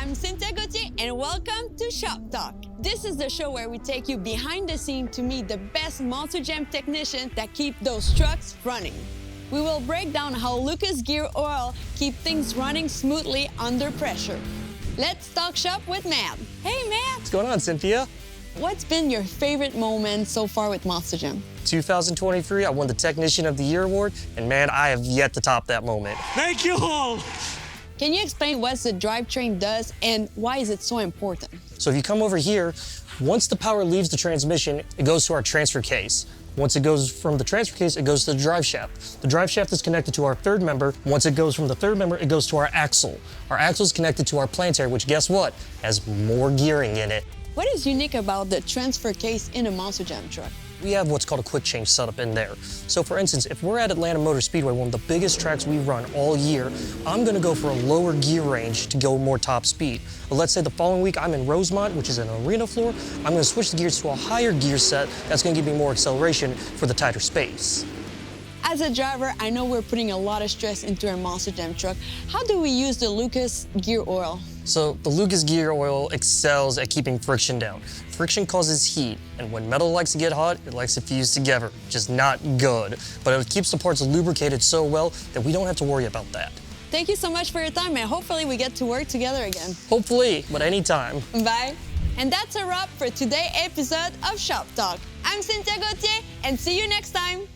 I'm Cynthia Gauthier and welcome to Shop Talk. This is the show where we take you behind the scene to meet the best Monster Jam technicians that keep those trucks running. We will break down how Lucas Gear Oil keep things running smoothly under pressure. Let's talk shop with Matt. Hey Matt! What's going on, Cynthia? What's been your favorite moment so far with Monster Jam? 2023, I won the Technician of the Year award, and man, I have yet to top that moment. Thank you all! Can you explain what the drivetrain does and why is it so important? So if you come over here, once the power leaves the transmission, it goes to our transfer case. Once it goes from the transfer case, it goes to the drive shaft. The drive shaft is connected to our third member. Once it goes from the third member, it goes to our axle. Our axle is connected to our planetary, which guess what? Has more gearing in it. What is unique about the transfer case in a Monster Jam truck? We have what's called a quick change setup in there. So for instance, if we're at Atlanta Motor Speedway, one of the biggest tracks we run all year, I'm gonna go for a lower gear range to go more top speed. But let's say the following week I'm in Rosemont, which is an arena floor, I'm gonna switch the gears to a higher gear set that's gonna give me more acceleration for the tighter space. As a driver, I know we're putting a lot of stress into our Monster Jam truck. How do we use the Lucas Gear Oil? So the Lucas Gear Oil excels at keeping friction down. Friction causes heat, and when metal likes to get hot, it likes to fuse together, which is not good. But it keeps the parts lubricated so well that we don't have to worry about that. Thank you so much for your time, and hopefully we get to work together again. Hopefully, but anytime. Bye. And that's a wrap for today's episode of Shop Talk. I'm Cynthia Gauthier, and see you next time.